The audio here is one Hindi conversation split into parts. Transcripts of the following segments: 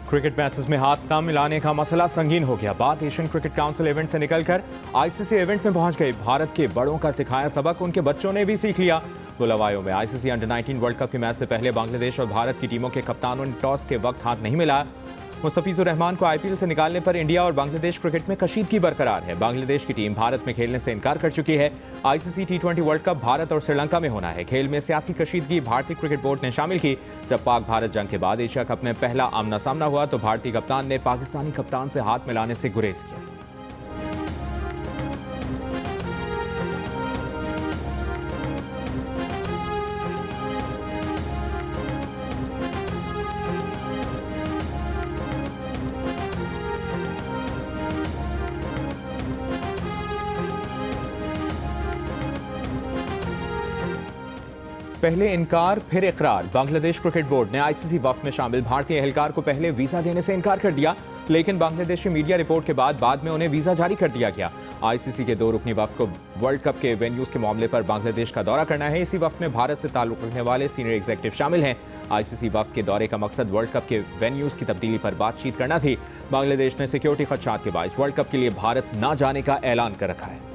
क्रिकेट मैचेस में हाथ न मिलाने का मसला संगीन हो गया। बात एशियन क्रिकेट काउंसिल इवेंट से निकलकर आईसीसी इवेंट में पहुंच गई। भारत के बड़ों का सिखाया सबक उनके बच्चों ने भी सीख लिया। बुलावायों में आईसीसी अंडर 19 वर्ल्ड कप के मैच से पहले बांग्लादेश और भारत की टीमों के कप्तानों ने टॉस के वक्त हाथ नहीं मिलाया। मुस्तफिजुर रहमान को आईपीएल से निकालने पर इंडिया और बांग्लादेश क्रिकेट में कशीदगी बरकरार है। बांग्लादेश की टीम भारत में खेलने से इनकार कर चुकी है। आईसीसी टी20 वर्ल्ड कप भारत और श्रीलंका में होना है। खेल में सियासी कशीदगी भारतीय क्रिकेट बोर्ड ने शामिल की। जब पाक भारत जंग के बाद एशिया कप में पहला आमना सामना हुआ तो भारतीय कप्तान ने पाकिस्तानी कप्तान से हाथ मिलाने से गुरेज किया। पहले इनकार फिर इकरार। बांग्लादेश क्रिकेट बोर्ड ने आईसीसी वक्त में शामिल भारतीय एहलकार को पहले वीजा देने से इनकार कर दिया, लेकिन बांग्लादेशी मीडिया रिपोर्ट के बाद में उन्हें वीजा जारी कर दिया गया। आईसीसी के 2 रुकनी वक्त को वर्ल्ड कप के वेन्यूज के मामले पर बांग्लादेश का दौरा करना है। इसी वक्त में भारत से ताल्लुक रखने वाले सीनियर एग्जीक्यूटिव शामिल हैं। आईसीसी वक्त के दौरे का मकसद वर्ल्ड कप के वेन्यूज की तब्दीली पर बातचीत करना थी। बांग्लादेश ने सिक्योरिटी खदशात के बायस वर्ल्ड कप के लिए भारत न जाने का ऐलान कर रखा है।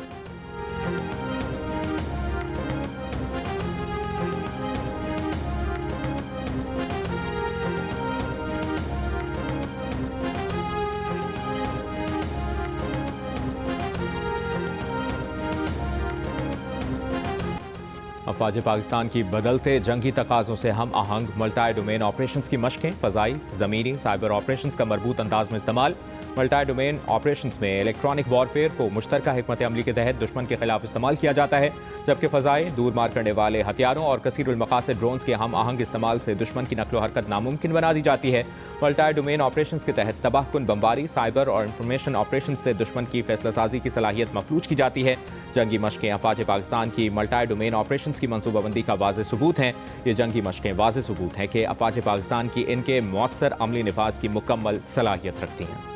अफवाज पाकिस्तान की बदलते जंगी तकाज़ों से हम आहंग मल्टी डोमेन ऑपरेशंस की मशकें, फ़ज़ाई, ज़मीनी, साइबर ऑपरेशंस का मरबूत अंदाज में इस्तेमाल। मल्टी डोमेन ऑपरेशंस में इलेक्ट्रॉनिक वॉरफेयर को मुश्तरका हिकमत अमली के तहत दुश्मन के खिलाफ इस्तेमाल किया जाता है, जबकि फ़ज़ाई दूर मार करने वाले हथियारों और कसीरुल मकासद ड्रोन्स के हम आहंग इस्तेमाल से दुश्मन की नकलो हरकत नामुमकिन बना दी जाती है। मल्टी डोमेन ऑपरेशंस के तहत तबाहकुन बमबारी, साइबर और इंफॉर्मेशन ऑपरेशंस से दुश्मन की फैसलासाजी की सलाहियत मफलूज की जाती है। जंगी मशकें अफवाज पाकिस्तान की मल्टी डोमेन ऑपरेशंस की मनसूबाबंदी का वाज़ेह सबूत हैं। ये जंगी मशकें वाज़ेह सबूत हैं कि अफवाज पाकिस्तान की इनके मौसर अमली निफाज की मुकम्मल सलाहियत रखती हैं।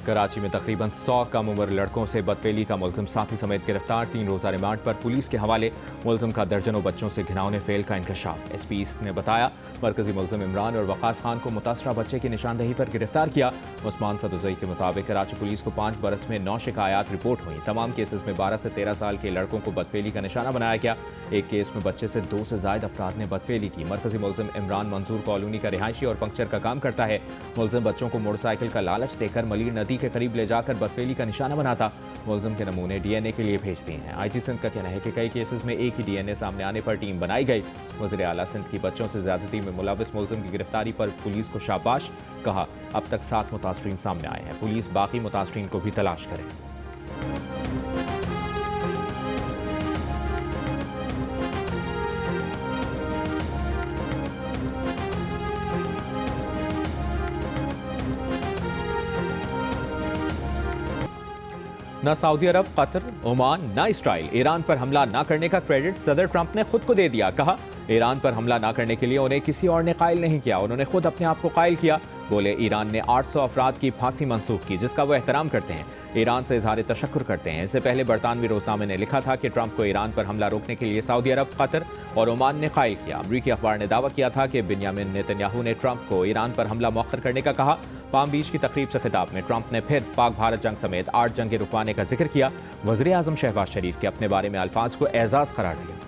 कराची में तकरीबन 100 कम उम्र लड़कों से बदफेली का मुलजिम साथी समेत गिरफ्तार। 3 रोज़ा रिमांड पर पुलिस के हवाले। मुलजिम का दर्जनों बच्चों से घिनौने फेल का इंकशाफ। एसपी ईस्ट ने बताया मरकजी मुलजिम इमरान और वकास खान को मुतासरा बच्चे की निशानदही पर गिरफ्तार किया। उस्मान सदुजई के मुताबिक कराची पुलिस को 5 बरस में 9 शिकायत रिपोर्ट हुई। तमाम केसेस में 12 से 13 साल के लड़कों को बदफेली का निशाना बनाया गया। एक केस में बच्चे से 2 से ज्यादा अफराद ने बदफेली की। मरकजी मुलजिम इमरान मंजूर कॉलोनी का रिहायशी और पंक्चर का काम करता है। मुलजिम बच्चों को मोटरसाइकिल का लालच देकर मलीर नदी के करीब ले जाकर बदफेली का निशाना बनाता। मुलजिम के नमूने डीएनए के लिए भेज दिए हैं। आईजी सिंध का कहना है कि कई केसेस में एक ही डीएनए सामने आने पर टीम बनाई गई। वज़ीर आला सिंध की बच्चों से ज्यादती में मुलविस मुलजिम की गिरफ्तारी पर पुलिस को शाबाश कहा। अब तक 7 मुतासरीन सामने आए हैं। पुलिस बाकी मुतासरीन को भी तलाश करे। न सऊदी अरब, कतर, ओमान, न इसराइल ईरान पर हमला न करने का क्रेडिट सदर ट्रंप ने खुद को दे दिया। कहा ईरान पर हमला न करने के लिए उन्हें किसी और ने कायल नहीं किया, उन्होंने खुद अपने आप को कायल किया। बोले ईरान ने 800 अफराद की फांसी मंसूख की, जिसका वो एहतराम करते हैं। ईरान से इजहार तशक्कुर करते हैं। इससे पहले बरतानवी रोजनामे ने लिखा था कि ट्रंप को ईरान पर हमला रोकने के लिए सऊदी अरब, कतर और ओमान ने कायल किया। अमरीकी अखबार ने दावा किया था कि बिन्यामिन नेतन्याहू ने ट्रंप को ईरान पर हमला मौखर करने का कहा। पाम बीच की तकरीब से खिताब में ट्रंप ने फिर पाक भारत जंग समेत 8 जंगें रुकवाने का जिक्र किया। वज़ीर आज़म शहबाज शरीफ के अपने बारे में अल्फाज को एजाज करार दिया।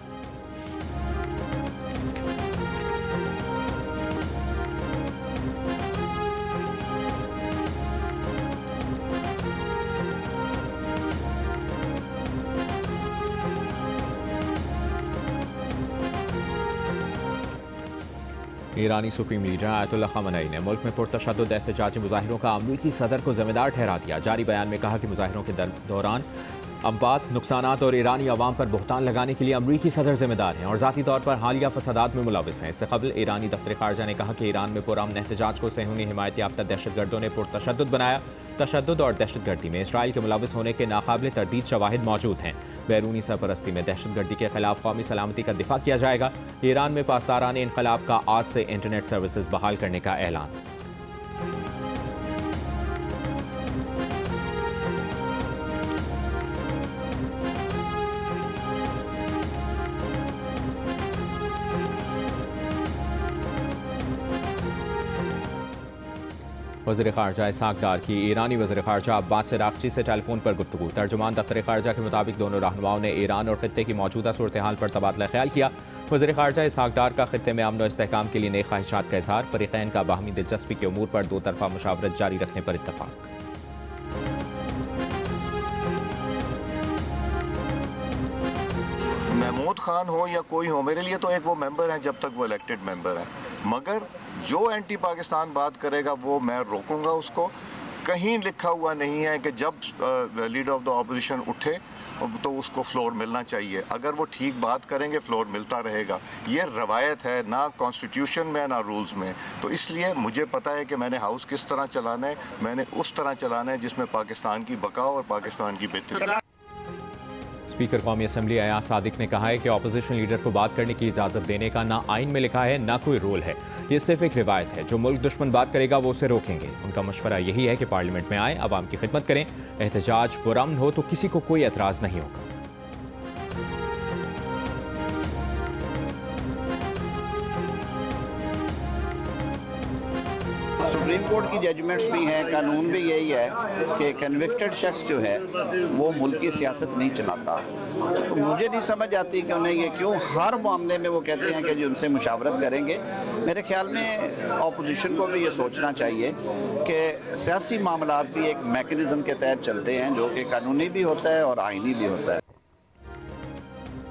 ईरानी सुप्रीम लीडर आयतुल्लाह ख़ामेनी ने मुल्क में पुरतशद्दुद एहतजाजी मुजाहिरों का अमरीकी सदर को जिम्मेदार ठहरा दिया। जारी बयान में कहा कि मुजाहिरों के दौरान अमवात, नुकसानात और ईरानी अवाम पर बुहतान लगाने के लिए अमरीकी सदर जिम्मेदार हैं और ज़ाती तौर पर हालिया फसादात में मुलविस हैं। इससे कबल ईरानी दफ्तर खारजा ने कहा कि ईरान में पुरअमन एहतजाज को सहूनी हिमायत याफ्ता दहशतगर्दों ने पुरतशद्दुद बनाया। तशद्दुद और दहशतगर्दी में इसराइल के मुलविस होने के नाकाबिल तरदीद शवाहिद मौजूद हैं। बैरूनी सरपरस्ती में दहशतगर्दी के खिलाफ कौमी सलामती का दिफा किया जाएगा। ईरान में पासदारान इनकलाब का आज से इंटरनेट सर्विसेज बहाल करने का ऐलान। वज़ीर ख़ारजा इसहाक़ डार की ईरानी वज़ीर ख़ारजा अब्बास अराग़ची से टेलीफोन पर गुफ्तगू। तर्जुमान दफ्तर ख़ारजा के मुताबिक दोनों रहनुमाओं ने ईरान और ख़ित्ते की मौजूदा सूरत हाल पर तबादला ख्याल किया। वज़ीर ख़ारजा इसहाक़ डार का ख़ित्ते में अमन और इस्तेहकाम के लिए नई ख्वाहिशात का इज़हार। फ़रीक़ैन का बाहमी दिलचस्पी के उमूर पर दो तरफ़ा मुशावरत जारी रखने पर इत्तफ़ाक़। महमूद खान हो या कोई हो, मेरे लिए तो एक वो मेंबर हैं जब तक वो इलेक्टेड मेंबर हैं, मगर जो एंटी पाकिस्तान बात करेगा वो मैं रोकूंगा उसको। कहीं लिखा हुआ नहीं है कि जब लीडर ऑफ द ऑपोजिशन उठे तो उसको फ्लोर मिलना चाहिए। अगर वो ठीक बात करेंगे फ्लोर मिलता रहेगा। ये रवायत है, ना कॉन्स्टिट्यूशन में ना रूल्स में। तो इसलिए मुझे पता है कि मैंने हाउस किस तरह चलाना है, मैंने उस तरह चलाना है जिसमें पाकिस्तान की बकाओ और पाकिस्तान की बेहतरी। स्पीकर कौमी असम्बली अयाज सादिक ने कहा है कि अपोजिशन लीडर को बात करने की इजाज़त देने का ना आइन में लिखा है ना कोई रोल है। ये सिर्फ एक रिवायत है। जो मुल्क दुश्मन बात करेगा वो उसे रोकेंगे। उनका मशवरा यही है कि पार्लियामेंट में आए, अवाम की खिदमत करें। एहतजाज पुरअमन हो तो किसी को कोई एतराज़ नहीं होगा। सुप्रीम कोर्ट की जजमेंट्स भी हैं, कानून भी यही है कि कन्विक्टेड शख्स जो है वो मुल्क की सियासत नहीं चलाता। तो मुझे नहीं समझ आती कि उन्हें ये क्यों हर मामले में वो कहते हैं कि जो उनसे मुशावरत करेंगे। मेरे ख्याल में अपोजिशन को भी ये सोचना चाहिए कि सियासी मामलात भी एक मैकेनिज़्म के तहत चलते हैं जो कि कानूनी भी होता है और आइनी भी होता है।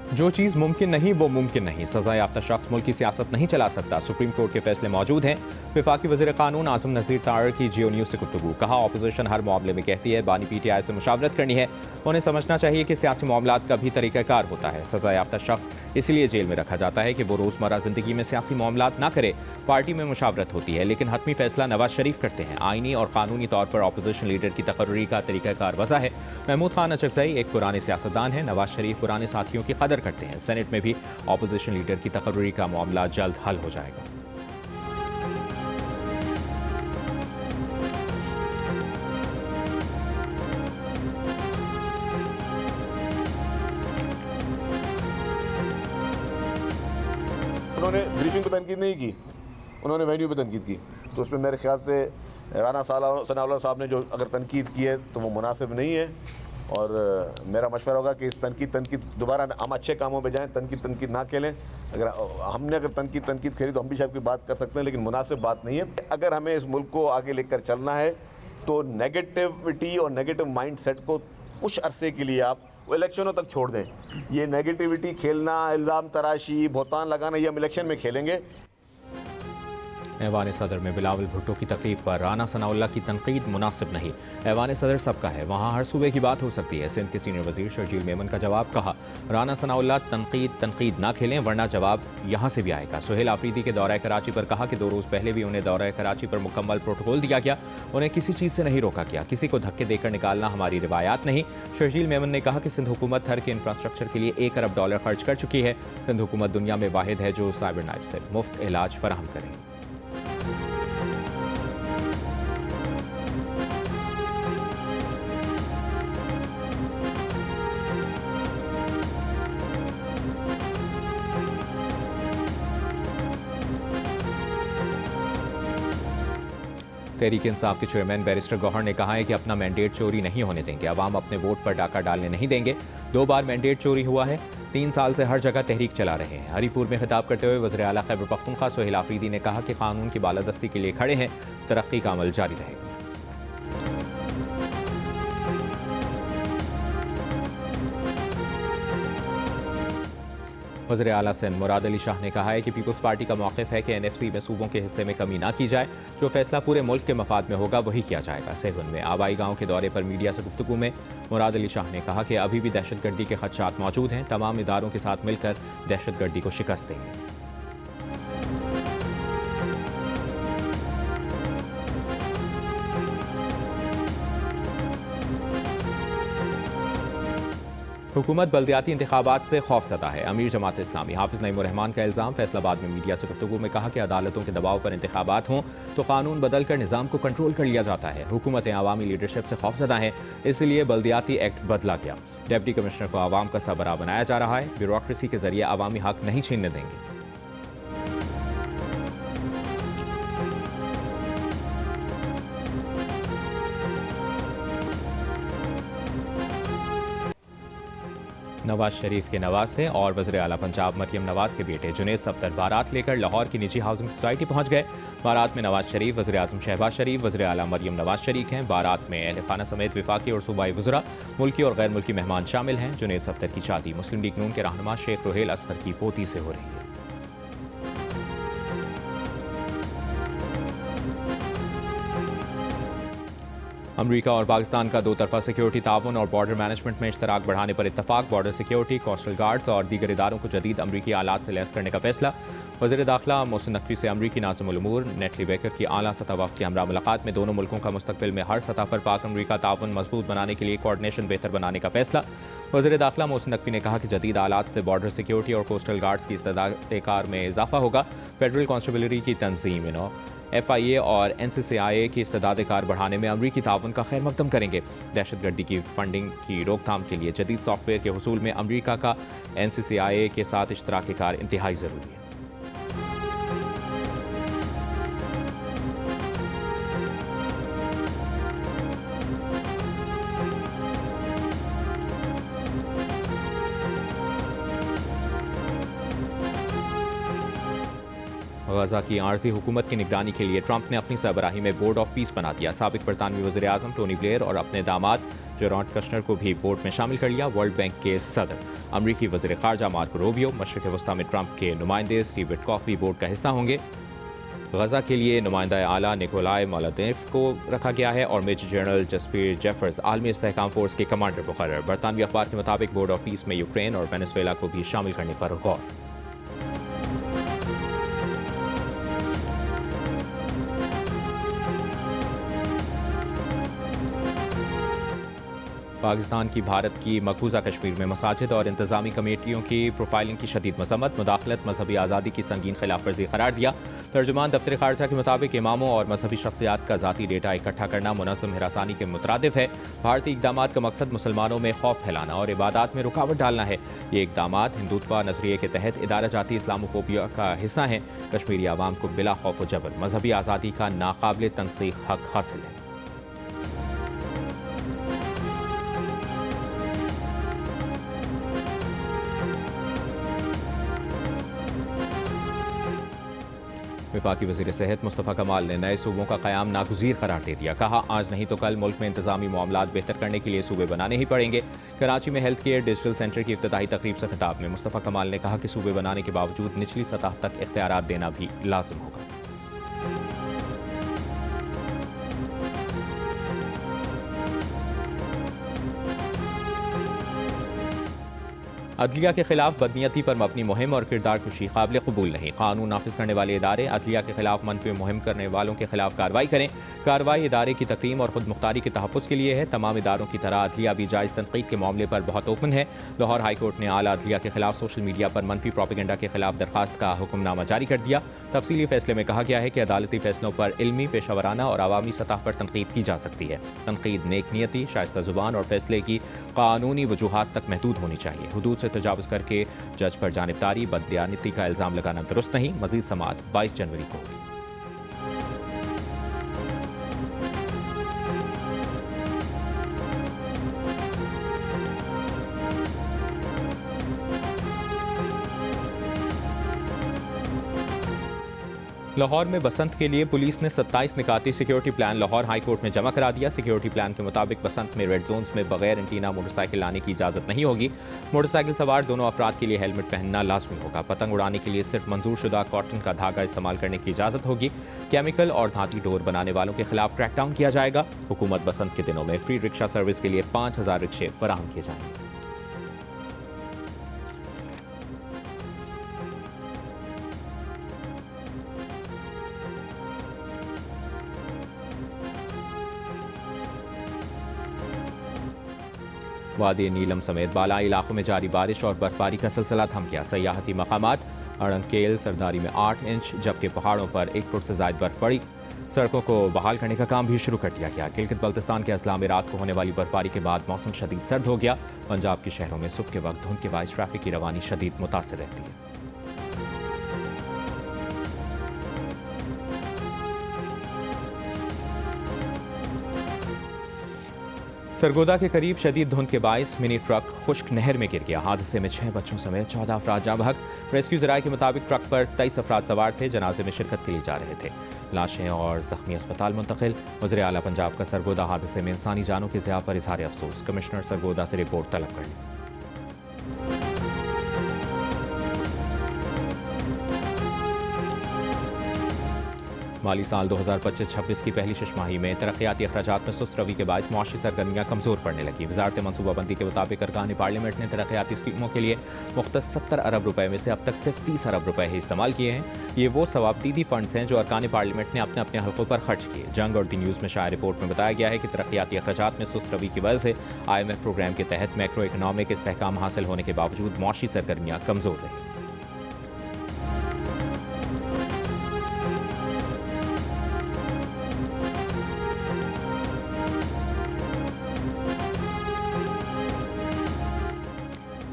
जो चीज़ मुमकिन नहीं वो मुमकिन नहीं। सज़ा याफ्ता शख्स मुल्क की सियासत नहीं चला सकता। सुप्रीम कोर्ट के फैसले मौजूद हैं। वफाकी वज़ीर कानून आज़म नज़ीर तार की जियो न्यूज़ से गुफ्तगू। कहा अपोजिशन हर मामले में कहती है बानी PTI से मुशावरत करनी है। उन्हें समझना चाहिए कि सियासी मामलात का भी तरीक़ाकार होता है। सज़ा याफ्ता शख्स इसलिए जेल में रखा जाता है कि वो रोज़मर्रा ज़िंदगी में सियासी मामलात ना करे। पार्टी में मुशावरत होती है लेकिन हतमी फैसला नवाज शरीफ करते हैं। आइनी और कानूनी तौर पर अपोजिशन लीडर की तकर्री का तरीक़ाकार वज़ा है। महमूद खान अचकज़ई एक पुराने सियासतदान हैं। नवाज शरीफ पुराने साथियों की कदर करते हैं। सेनेट में भी अपोजिशन लीडर की तकर्री का मामला जल्द हल हो जाएगा। उन्होंने ब्रीफिंग पर तनकीद नहीं की, उन्होंने वेन्यू पर तनकीद की। तो उसमें मेरे ख्याल से राना सनाउल्लाह साहब ने जो अगर तनकीद की है तो वो मुनासिब नहीं है। और मेरा मशवरा होगा कि इस तनकीद दोबारा हम अच्छे कामों पे जाएं, तनकीद ना खेलें। अगर तनकीद खेली तो हम भी शायद कोई बात कर सकते हैं, लेकिन मुनासिब बात नहीं है। अगर हमें इस मुल्क को आगे लेकर चलना है तो नेगेटिविटी और नेगेटिव माइंड सेट को कुछ अरसे के लिए आप इलेक्शनों तक छोड़ दें। ये नेगेटिविटी खेलना, इल्ज़ाम तराशी, भौतान लगाना, ये हम इलेक्शन में खेलेंगे। ऐवान सदर में बिलावल भुट्टो की तकरीब पर राना सनाउल्लाह की तनकीद मुनासिब नहीं। ऐवान सदर सबका है, वहाँ हर सूबे की बात हो सकती है। सिंध के सीनियर वजीर शर्जील मेमन का जवाब। कहा राना सनाउल्लाह तनकीद ना खेलें वरना जवाब यहाँ से भी आएगा। सुहेल आफरीदी के दौरा कराची पर कहा कि 2 रोज़ पहले भी उन्हें दौरा कराची पर मुकम्मल प्रोटोकॉल दिया गया। उन्हें किसी चीज़ से नहीं रोका गया। किसी को धक्के देकर निकालना हमारी रिवायात नहीं। शर्जील मेमन ने कहा कि सिंध हुकूमत हर के इंफ्रास्ट्रक्चर के लिए $1 अरब खर्च कर चुकी है। सिंध हुकूमत दुनिया में वाहिद है जो साइबर नाइट से मुफ्त इलाज फराहम करें। तहरीक इंसाफ के चेयरमैन बैरिस्टर गौहर ने कहा है कि अपना मैंडेट चोरी नहीं होने देंगे। अवाम अपने वोट पर डाका डालने नहीं देंगे। 2 बार मैंडेट चोरी हुआ है। 3 साल से हर जगह तहरीक चला रहे हैं। हरीपुर में खिताब करते हुए वज़ीर आला खैबर पख्तूनख्वा सुहेल आफरीदी ने कहा कि कानून की बालादस्ती के लिए खड़े हैं। तरक्की का अमल जारी रहेगा। वज़ीर आला सिंध मुराद अली शाह ने कहा है कि पीपल्स पार्टी का मौक़िफ़ है कि NFC में सूबों के हिस्से में कमी ना की जाए। जो फैसला पूरे मुल्क के मफाद में होगा वही किया जाएगा। सेवन में आबाई गांव के दौरे पर मीडिया से गुफ्तगू में मुराद अली शाह ने कहा कि अभी भी दहशतगर्दी के खदशात मौजूद हैं। तमाम इदारों के साथ मिलकर दहशतगर्दी को शिकस्त देंगे। हुकूमत बल्दियाती इंतखाबात से खौफज़दा है। अमीर जमात इस्लामी हाफिज़ नईमुर रहमान का इल्ज़ाम। फैसलाबाद में मीडिया से गुफ्तगू में कहा कि अदालतों के दबाव पर इंतखाबात हों तो कानून बदल कर निज़ाम को कंट्रोल कर लिया जाता है। हुकूमतें अवामी लीडरशिप से खौफज़दा हैं, इसलिए बल्दियाती एक्ट बदला गया। डिप्टी कमिश्नर को आवाम का सरबराह बनाया जा रहा है। ब्यूरोक्रेसी के जरिए अवामी हक नहीं छीनने देंगे। नवाज शरीफ के नवासे और वज़ीर आला पंजाब मरियम नवाज के बेटे जुनैद सफ्दर बारात लेकर लाहौर की निजी हाउसिंग सोसाइटी पहुंच गए। बारात में नवाज शरीफ, वज़ीर आज़म शहबाज शरीफ, वज़ीर आला मरियम नवाज शरीक हैं। बारात में अहल खाना समेत विफाकी और सूबाई वज़रा, मुल्की और गैर मुल्की मेहमान शामिल हैं। जुनैद सफ्दर की शादी मुस्लिम लीग नून के रहनुमा शेख रोहेल असगर की पोती से हो रही है। अमरीका और पाकिस्तान का दो तरफा सिक्योरिटी ताउन और बॉर्डर मैनेजमेंट में इश्तराक बढ़ाने पर इत्तफाक। बॉर्डर सिक्योरिटी, कोस्टल गार्ड्स और दीगर इदारों को जदीद अमरीकी आलात से लैस करने का फैसला। वज़ीर दाखिला मोहसिन नकवी से अमरीकी नाज़िमुल उमूर नेटली बेकर की आला सतह वफ़द की हमरा मुलाकात में दोनों मुल्कों का मुस्तक़बिल में हर सतह पर पाक अमरीका ताउन मजबूत बनाने के लिए कोऑर्डिनेशन बेहतर बनाने का फैसला। वज़ीर दाखिला मोहसिन नकवी ने कहा कि जदीद आलात से बॉर्डर सिक्योरिटी और कोस्टल गार्ड्स की इस्तेदाद कार में इजाफा होगा। फेडरल कॉन्स्टेबलरी की तंजीम FIA और NCCIA की इस्तेदाद कार बढ़ाने में अमरीकी ताउन का खैर मकदम करेंगे। दहशतगर्दी की फंडिंग की रोकथाम के लिए जदीद सॉफ्टवेयर के हुसूल में अमरीका का NCCIA के साथ इश्तराक कार इंतहाई ज़रूरी है। गजा की आर्जी हुकूमत की निगरानी के लिए ट्रंप ने अपनी सरबराही में बोर्ड ऑफ पीस बना दिया। साबिक बरतानवी वज़ीर आज़म टोनी ब्लेयर और अपने दामाद जेरोड कश्नर को भी बोर्ड में शामिल कर लिया। वर्ल्ड बैंक के सदर, अमरीकी वज़ीर ख़ारजा मार्को रूबियो, मशरिक़ वस्ता में ट्रंप के नुमाइंदे स्टीव विटकॉफ भी बोर्ड का हिस्सा होंगे। गजा के लिए नुमाइंदा आला निकोलाई मोलादेव को रखा गया है और मेजर जनरल जसपीर जेफर्स आलमी इस्तेहकाम फोर्स के कमांडर मुकर्रर। बरतानवी अखबार के मुताबिक बोर्ड ऑफ पीस में यूक्रेन और वेनेजुएला को भी शामिल करने पर गौर। पाकिस्तान की भारत की मकबूजा कश्मीर में मसाजिद और इंतजामी कमेटियों की प्रोफाइलिंग की शदीद मजम्मत, मुदाखलत मजहबी आज़ादी की संगीन खिलाफ वर्जी करार दिया। तर्जुमान दफ्तर खारजा के मुताबिक इमामों और मजहबी शख्सियात का ज़ाती डेटा इकट्ठा करना मुनज़्ज़म हिरासानी के मुतरादिफ है। भारतीय इक़दाम का मकसद मुसलमानों में खौफ फैलाना और इबादत में रुकावट डालना है। ये इक़दाम हिंदुत्व नजरिए के तहत इदारा जाती इस्लामोफोबिया का हिस्सा हैं। कश्मीरी आवाम को बिला खौफ व जबर मजहबी आज़ादी का नाकाबिल तनसीख हक हासिल है। वफाकी वज़ीर सेहत मुस्तफ़ा कमाल ने नए सूबों का क़याम नागुज़ीर करार दे दिया। कहा, आज नहीं तो कल मुल्क में इंतज़ामी मामलात बेहतर करने के लिए सूबे बनाने ही पड़ेंगे। कराची में हेल्थ केयर डिजिटल सेंटर की इफ्तिताही तकरीब से खिताब में मुस्तफ़ा कमाल ने कहा कि सूबे बनाने के बावजूद निचली सतह तक इख्तियारात देना भी लाजिम होगा। अदलिया के खिलाफ बदनीयती पर मबनी मुहिम और किरदार कुशी काबिल कबूल नहीं। कानून नाफिज करने वाले इदारे अदलिया के खिलाफ मनफी मुहिम करने वालों के खिलाफ कार्रवाई करें। कार्रवाई इदारे की तकरीम और खुद मुख्तारी के तहफ़्फ़ुज़ के लिए है। तमाम इदारों की तरह अदलिया भी जायज़ तनकीद के मामले पर बहुत ओपन है। लाहौर हाई कोर्ट ने आला अदलिया के खिलाफ सोशल मीडिया पर मनफी प्रोपेगेंडा के खिलाफ दरखास्त का हुक्मनामा जारी कर दिया। तफसीली फैसले में कहा गया है कि अदालती फैसलों पर इल्मी, पेशावराना और अवामी सतह पर तनकीद की जा सकती है। तनकीद नेक नियती, शाइस्ता ज़ुबान और फैसले की कानूनी वजूहात तक महदूद होनी चाहिए। हुदूद से तजावुज़ करके जज पर जानिबदारी, बददियानती का इल्जाम लगाना दुरुस्त नहीं। मजीद समाअत 22 जनवरी को होगी। लाहौर में बसंत के लिए पुलिस ने 27 निकाती security plan Lahore high court में जमा करा दिया। सिक्योरिटी प्लान के मुताबिक बसंत में रेड जोन्स में बगैर एंटीना मोटरसाइकिल लाने की इजाज़त नहीं होगी। मोटरसाइकिल सवार दोनों अफराद के लिए हेलमेट पहनना लाजमी होगा। पतंग उड़ाने के लिए सिर्फ मंजूर शुदा कॉटन का धागा इस्तेमाल करने की इजाज़त होगी। केमिकल और धाती डोर बनाने वालों के खिलाफ क्रैकडाउन किया जाएगा। हुकूमत बसंत के दिनों में फ्री रिक्शा सर्विस के लिए 5000 रिक्शे फराहम किए जाएंगे। वादी नीलम समेत बालाई इलाकों में जारी बारिश और बर्फबारी का सिलसिला थम गया। सयाहती मकामात अड़ंकेल सरदारी में 8 इंच, जबकि पहाड़ों पर 1 फुट से ज़ायद बर्फ पड़ी। सड़कों को बहाल करने का काम भी शुरू कर दिया गया। गिलगित बल्तिस्तान के अजला में रात को होने वाली बर्फबारी के बाद मौसम शदीद सर्द हो गया। पंजाब के शहरों में सुबह के वक्त धुंध के बायस ट्रैफिक की रवानी शदीद मुतासिर रहती है। सरगोदा के करीब शदीद धुंध के बायस मिनी ट्रक खुश्क नहर में गिर गया। हादसे में 6 बच्चों समेत 14 अफराद जाँ बहक। रेस्क्यू ज़राए के मुताबिक ट्रक पर 23 अफराद सवार थे, जनाजे में शिरकत के लिए जा रहे थे। लाशें और जख्मी अस्पताल मुंतकिल। वज़ीर आला पंजाब का सरगोदा हादसे में इंसानी जानों की ज़िया पर इज़हार अफसोस। कमिश्नर सरगोदा से रिपोर्ट तलब कर ली। माली साल 2025-26 की पहली छमाही में तरक्याती अखराजात में सुस्त रवि के बायस मुआशी सरगर्मियाँ कमज़ोर पड़ने लगी। वजारत मनसूबाबंदी के मुताबिक अरकान पार्लियामेंट ने तरक्याती स्कीमों के लिए मुख्तस 70 अरब रुपए में से अब तक सिर्फ 30 अरब रुपए ही इस्तेमाल किए हैं। ये वो सवाबदीदी फंड्स हैं जो अरकान पार्लियामेंट ने अपने अपने हल्कों पर खर्च किए। जंग और दी न्यूज़ में शाया रिपोर्ट में बताया गया है कि तरक्याती अखराजात में सुस्त रवि की वजह से IMF प्रोग्राम के तहत मैक्रो इकनॉमिक इस्तेहकाम हासिल होने के बावजूद मुआशी सरगर्मियाँ कमज़ोर रही।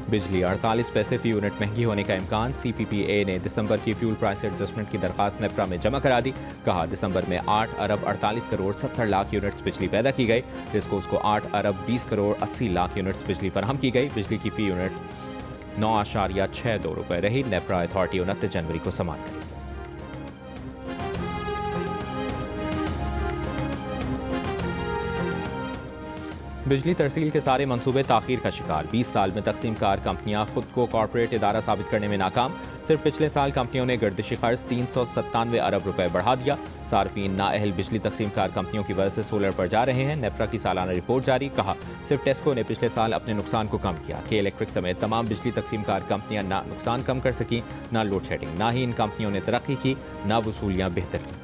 बिजली 48 पैसे फी यूनिट महंगी होने का इम्कान। CPPA ने दिसंबर की फ्यूल प्राइस एडजस्टमेंट की दरखास्त नेपरा में जमा करा दी। कहा दिसंबर में 8 अरब 48 करोड़ 70 लाख यूनिट्स बिजली पैदा की गई। डिस्कोस को 8 अरब 20 करोड़ 80 लाख यूनिट्स बिजली फराहम की गई। बिजली की फी यूनिट 9.62 रुपये रही। नेपरा अथॉरिटी 29 जनवरी को समाप्त करेगी। बिजली तरसील के सारे मंसूबे ताखीर का शिकार। 20 साल में तकसीम कार कंपनियां खुद को कॉरपोरेट इदारा साबित करने में नाकाम। सिर्फ पिछले साल कंपनियों ने गर्दिशी खर्च 397 अरब रुपए बढ़ा दिया। सार्फिन नाअहल बिजली तकसीम कार कंपनियों की वजह से सोलर पर जा रहे हैं। नेपरा की सालाना रिपोर्ट जारी। कहा सिर्फ टेस्को ने पिछले साल अपने नुकसान को कम किया। के इलेक्ट्रिक समेत तमाम बिजली तकसीम कार कंपनियां ना नुकसान कम कर सकी, ना लोड शेडिंग। ना ही इन कंपनियों ने तरक्की की, ना वसूलियाँ बेहतर की।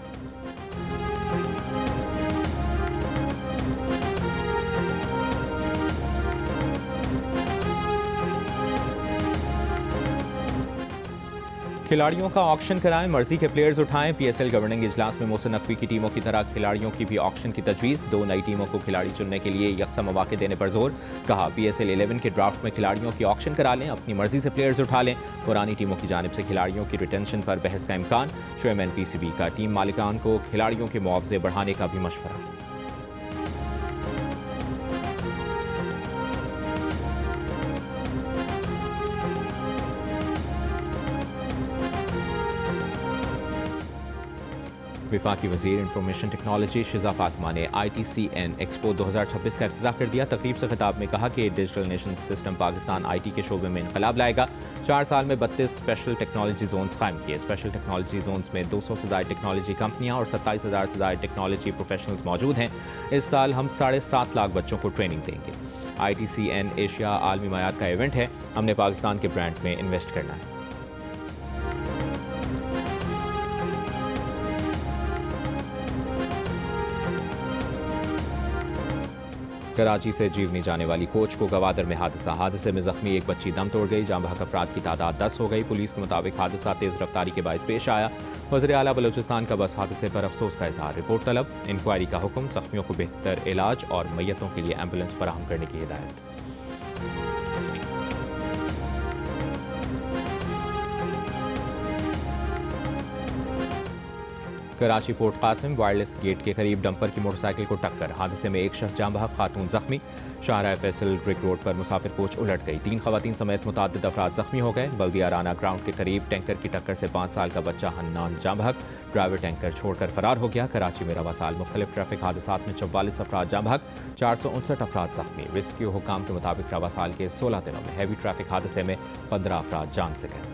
खिलाड़ियों का ऑक्शन कराएं, मर्जी के प्लेयर्स उठाएं। PSL गवर्निंग इजलास में मोहसिन नकवी की टीमों की तरह खिलाड़ियों की भी ऑक्शन की तजवीज़। 2 नई टीमों को खिलाड़ी चुनने के लिए यकसा मौके देने पर जोर। कहा PSL 11 के ड्राफ्ट में खिलाड़ियों की ऑक्शन करा लें, अपनी मर्जी से प्लेयर्स उठा लें। पुरानी टीमों की जानिब से खिलाड़ियों की रिटेंशन पर बहस का इम्कान। चेयरमैन PCB का टीम मालिकान को खिलाड़ियों के मुआवजे बढ़ाने का भी मशवरा। वफाकी वज़ीर इंफॉर्मेशन टेक्नोलॉजी शिजा फातिमा ने ITCN एक्सपो 2026 का इफ्तिताह कर दिया। तकरीब से खिताब में कहा कि digital nation system Pakistan IT के शोबे में इनकलाब लाएगा। 4 साल में 32 स्पेशल टेक्नोलॉजी जोन्स कायम किए। स्पेशल टेक्नोलॉजी जोन्स में 200 से ज़ायद टेक्नोलॉजी कंपनियां और 27,000 से ज़ायद टेक्नोलॉजी प्रोफेशनल्स मौजूद हैं। इस साल हम 7.5 लाख बच्चों को ट्रेनिंग देंगे। ITCN एशिया आलमी मयार का इवेंट है। हमने पाकिस्तान के ब्रांड में इन्वेस्ट करना है। कराची से जीवनी जाने वाली कोच को गवादर में हादसे में जख्मी एक बच्ची दम तोड़ गई। जाँ बहक अफराद की तादाद 10 हो गई। पुलिस के मुताबिक हादसा तेज रफ्तारी के बायस पेश आया। वज़ीर आला बलूचिस्तान का बस हादसे पर अफसोस का इजहार। रिपोर्ट तलब। इंक्वायरी का हुक्म। जख्मियों को बेहतर इलाज और मैयतों के लिए एम्बुलेंस फराहम करने की हिदायत। Karachi port Qasim wireless gate के करीब डंपर की मोटरसाइकिल को टक्कर। हादसे में एक शख्स जाँ बहक, खातून जख्मी। शाहराह फैसल ब्रिक रोड पर मुसाफिर कोच उलट गई। 3 खवातीन समेत मुताद्दिद अफराद जख्मी हो गए। बल्दिया राना ग्राउंड के करीब टैंकर की टक्कर से 5 साल का बच्चा हन्नान जाँ बहक। ड्राइवर टैंकर छोड़कर फरार हो गया। कराची में रवा साल मुख्तलिफ ट्रैफिक हादसात में 44 अफराद जाँ बहक, 459 अफराद जख्मी। रेस्क्यू हुकाम के मुताबिक रवा साल के 16 दिनों में हैवी ट्रैफिक हादसे में 15 अफराद जान से गए।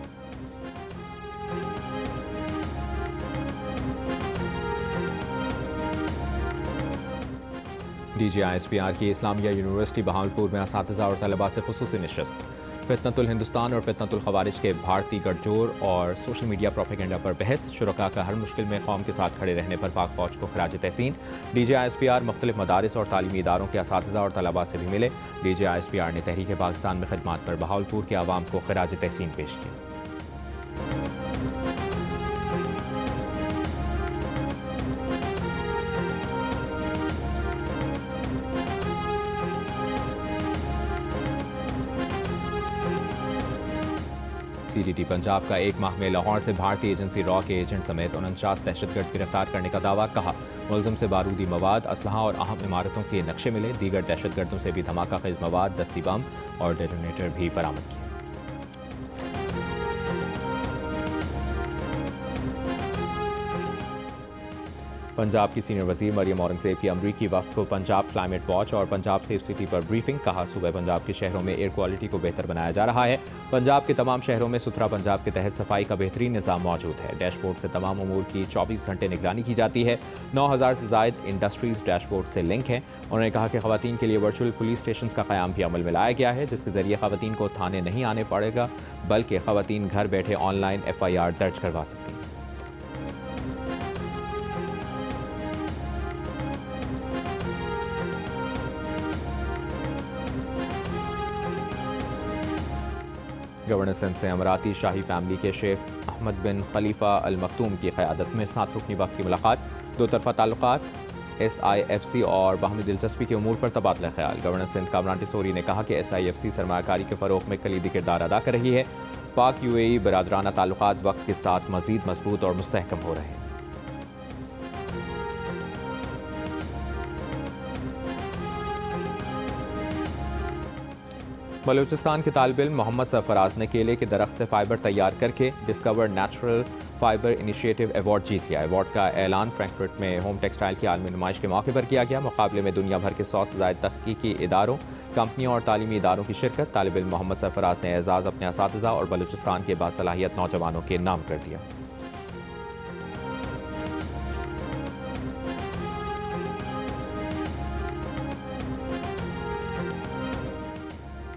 DGI-SPR की इस्लामिया यूनिवर्सिटी बहावलपुर में असातिज़ा और तलबा से खुसूसी नशस्त। फितनतुल हिंदुस्तान और फितनतुल खवारिज के भारतीय गठजोड़ और सोशल मीडिया प्रोपेगेंडा पर बहस। शुरका का हर मुश्किल में कौम के साथ खड़े रहने पर पाक फौज को खराज तहसीन। DGI-SPR मुख्तलिफ मदारिस और तालीमी इदारों के असातिज़ा और तलबा से भी मिले। DGI-SPR ने तहरीक पाकिस्तान में खिदमात पर बहावलपुर के आवाम को खराज तहसीन पेश की। CDT पंजाब का 1 माह में लाहौर से भारतीय एजेंसी रॉ के एजेंट समेत 49 दहशतगर्द गिरफ्तार करने का दावा। कहा मुलज़िम से बारूदी मवाद, असलहा और अहम इमारतों के नक्शे मिले। दीगर दहशतगर्दों से भी धमाका खेज मवाद, दस्ती बम और डेटोनेटर भी बरामद किए। पंजाब की सीनियर वजीर मरियम औरंगजेब की अमरीकी वफ्द को पंजाब क्लाइमेट वॉच और पंजाब सेफ सिटी पर ब्रीफिंग। कहा सूबे पंजाब के शहरों में एयर क्वालिटी को बेहतर बनाया जा रहा है। पंजाब के तमाम शहरों में सुथरा पंजाब के तहत सफाई का बेहतरीन निज़ाम मौजूद है। डैशबोर्ड से तमाम उमूर की 24 घंटे निगरानी की जाती है। 9000 से ज़ायद इंडस्ट्रीज डैशबोर्ड से लिंक हैं। उन्होंने कहा कि खवातीन के लिए वर्चुअल पुलिस स्टेशन का क़याम भी अमल में लाया गया है, जिसके जरिए खवातीन को थाने नहीं आने पड़ेगा, बल्कि खवातीन घर बैठे ऑनलाइन FIR दर्ज करवा सकती हैं। गवर्नर सिंध से अमराती शाही फैमिली के शेख अहमद बिन खलीफा अल मखतूम की क़यादत में 7 रुकनी वफ़द की मुलाकात। दो तरफ़ा ताल्लुकात, SIFC और बाहमी दिलचस्पी के उमूर पर तबादला ख्याल। गवर्नर सिंध कामरान टिसोरी ने कहा कि SIFC सरमायाकारी के फ़रोग़ में कलीदी किरदार अदा कर रही है। पाक UAE बरादराना ताल्लुकात वक्त के साथ मज़ीद मजबूत और मुस्तहकम हो रहे हैं। बलूचिस्तान के तालिब इल्म मोहम्मद सरफराज ने केले के दरख्त से फाइबर तैयार करके discover natural fibre initiative award जीत लिया। अवार्ड का ऐलान फ्रैंकफर्ट में होम टेक्सटाइल की आलमी नुमाइश के मौके पर किया गया। मुकाबले में दुनिया भर के 100 से ज़ायद तहकीकी इदारों, कंपनियों और तालीमी इदारों की शिरकत। तालिब इल्म मोहम्मद सरफराज ने एजाज़ अपने असातिज़ा और बलूचिस्तान के बासलाहियत नौजवानों के नाम कर दिया।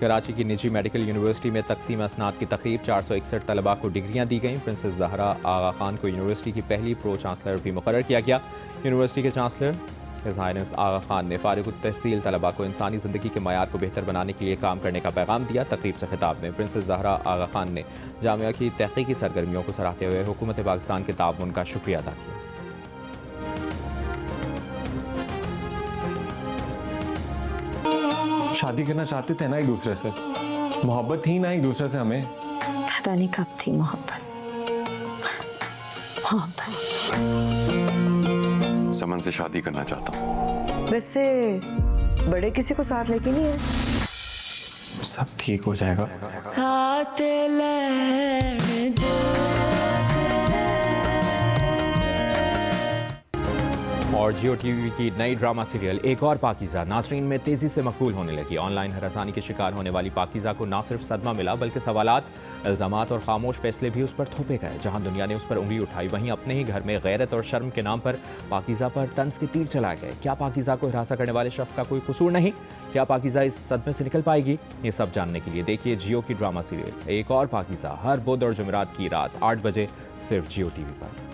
कराची की निजी मेडिकल यूनिवर्सिटी में तकसीम असनाद की तकरीब। 461 तलबा को डिग्रियां दी गईं। प्रिंसेस ज़हरा आगा खान को यूनिवर्सिटी की पहली प्रो चांसलर भी मुकर्रर किया गया। यूनिवर्सिटी के चांसलर हिज हाइनेस आगा खान ने फारिग तहसील तलबा को इंसानी ज़िंदगी के मयार को बेहतर बनाने के लिए काम करने का पैगाम दिया। तकरीब से खिताब में प्रिंसेस ज़हरा आगा खान ने जामिया की तहक़ीक़ी सरगर्मियों को सराहते हुए हुकूमत पाकिस्तान के ताउन का शुक्रिया अदा किया। शादी करना चाहते थे ना एक दूसरे से, मोहब्बत थी ना एक दूसरे से हमें। पता नहीं कब थी मोहब्बत। समन से शादी करना चाहता हूँ। वैसे बड़े किसी को साथ लेके नहीं है? सब ठीक हो जाएगा। साथ लेने दो। और जियो टीवी की नई ड्रामा सीरियल एक और पाकीज़ा नाज़रीन में तेज़ी से मकबूल होने लगी। ऑनलाइन हरासानी के शिकार होने वाली पाकीज़ा को ना सिर्फ सदमा मिला, बल्कि सवालात, इल्ज़ामात और खामोश फैसले भी उस पर थोपे गए। जहां दुनिया ने उस पर उंगली उठाई, वहीं अपने ही घर में गैरत और शर्म के नाम पर पाकीज़ा पर तंज के तीर चलाए गए। क्या पाकीज़ा को हिरासा करने वाले शख्स का कोई कसूर नहीं? क्या पाकीज़ा इस सदमे से निकल पाएगी? ये सब जानने के लिए देखिए जियो की ड्रामा सीरियल एक और पाकीज़ा हर बुध और जुमेरात की रात 8 बजे सिर्फ जियो टीवी पर।